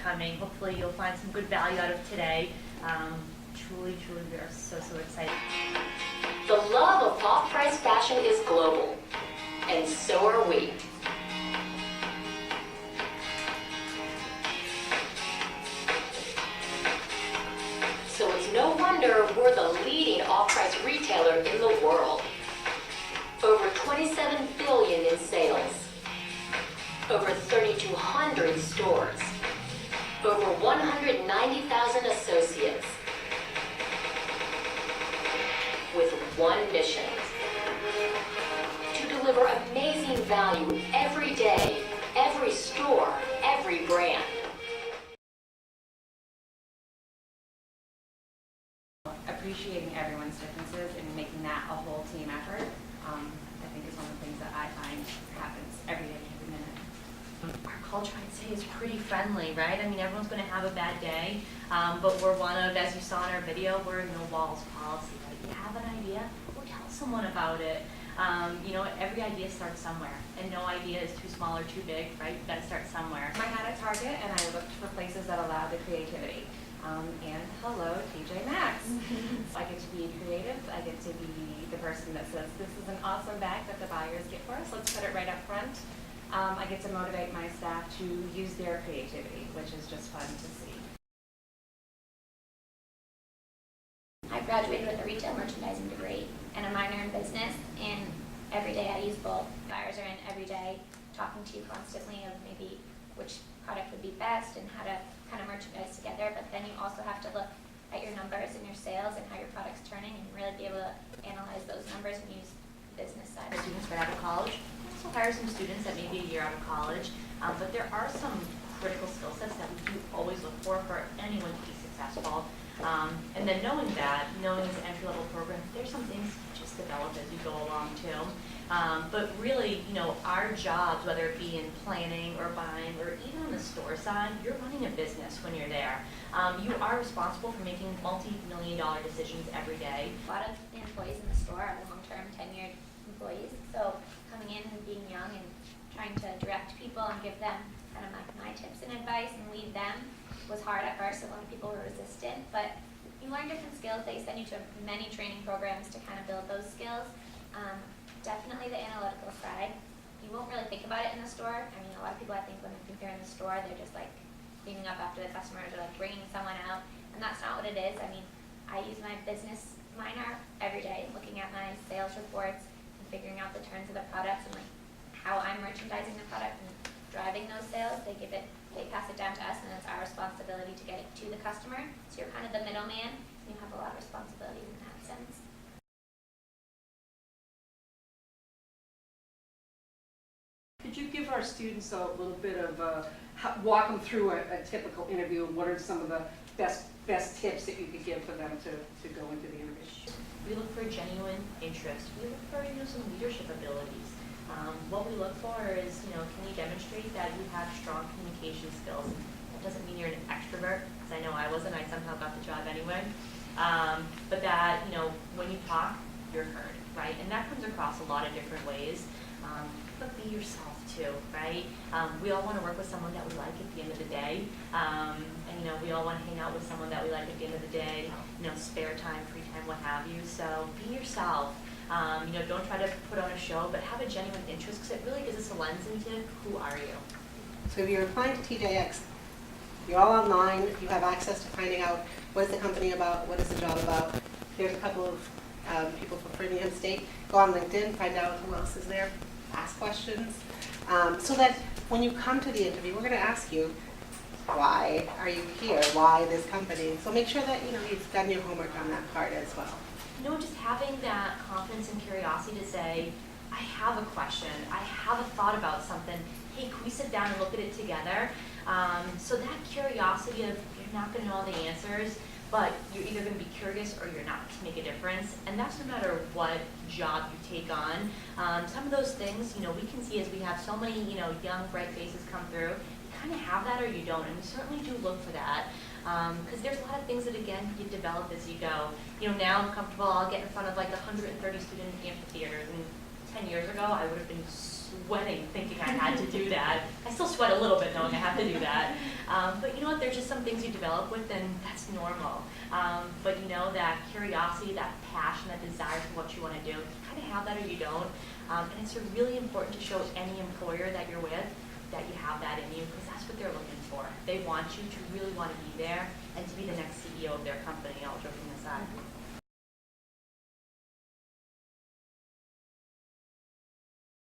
coming. Hopefully you'll find some good value out of today. Truly, we are so excited. The love of off-price fashion is global, and so are we. So it's no wonder we're the leading off-price retailer in the world. Over $27 billion in sales. Over 3,200 stores. Over 190,000 associates. With one mission: to deliver amazing value every day, every store, every brand. Appreciating everyone's differences and making that a whole team effort, I think is one of the things that I find happens every day, every minute. Our culture, I'd say, is pretty friendly, right? I mean, everyone's going to have a bad day, but we're one of, as you saw in our video, we're a no walls policy. Right? You have an idea, go tell someone about it. You know, every idea starts somewhere, and no idea is too small or too big, right? You've got to start somewhere. I had at Target and I looked for places that allowed the creativity. And hello, TJX. I get to be creative. I get to be the person that says, this is an awesome bag that the buyers get for us. Let's put it right up front. I get to motivate my staff to use their creativity, which is just fun to see. I graduated with a retail merchandising degree and a minor in business, and every day I use both. Buyers are in every day talking to you constantly of maybe which product would be best and how to kind of merchandise together, but then you also have to look at your numbers and your sales and how your product's turning and really be able to analyze those numbers and use the business side. Students right out of college, we also hire some students that may be a year out of college, but there are some critical skill sets that we do always look for anyone to be successful. And then knowing it's an entry-level program, there's some things you just develop as you go along too. But really, you know, our jobs, whether it be in planning or buying or even on the store side, you're running a business when you're there. You are responsible for making multi-million-dollar decisions every day. A lot of the employees in the store are long-term tenured employees, so coming in and being young and trying to direct people and give them kind of my tips and advice and lead them was hard at first. A lot of people were resistant, but you learn different skills. They send you to many training programs to kind of build those skills. Definitely the analytical side. You won't really think about it in the store. I mean, a lot of people, I think, when they think they're in the store, they're just like cleaning up after the customers or like bringing someone out, and that's not what it is. I mean, I use my business minor every day, looking at my sales reports and figuring out the turns of the products and like how I'm merchandising the product and driving those sales. They pass it down to us, and it's our responsibility to get it to the customer. So you're kind of the middleman, and you have a lot of responsibility in that sense. Could you give our students a little bit of, walk them through a typical interview, and what are some of the best tips that you could give for them to go into the interview? We look for genuine interest. We look for, you know, some leadership abilities. What we look for is, you know, can you demonstrate that you have strong communication skills? That doesn't mean you're an extrovert, because I know I wasn't. I somehow got the job anyway. But that, you know, when you talk, you're heard, right? And that comes across a lot of different ways. But be yourself too, right? We all want to work with someone that we like at the end of the day. And, you know, we all want to hang out with someone that we like at the end of the day, you know, spare time, free time, what have you. So be yourself. You know, don't try to put on a show, but have a genuine interest, because it really gives us a lens into who are you. So if you're applying to TJX, you're all online, you have access to finding out what is the company about, what is the job about. There's a couple of people from Framingham State. Go on LinkedIn, find out who else is there, ask questions. So that when you come to the interview, we're going to ask you, why are you here? Why this company? So make sure that, you know, you've done your homework on that part as well. You know, just having that confidence and curiosity to say, I have a question, I have a thought about something, hey, can we sit down and look at it together? So that curiosity of, you're not going to know all the answers, but you're either going to be curious or you're not, to make a difference. And that's no matter what job you take on. Some of those things, you know, we can see as we have so many, you know, young, bright faces come through, you kind of have that or you don't, and we certainly do look for that. Because there's a lot of things that, again, you develop as you go. You know, now I'm comfortable, I'll get in front of like 130 student amphitheaters and 10 years ago, I would have been sweating thinking I had to do that. I still sweat a little bit knowing I have to do that. But you know what, there's just some things you develop with, and that's normal. But you know, that curiosity, that passion, that desire for what you want to do, you kind of have that or you don't. And it's really important to show any employer that you're with that you have that in you, because that's what they're looking for. They want you to really want to be there and to be the next CEO of their company, all joking aside.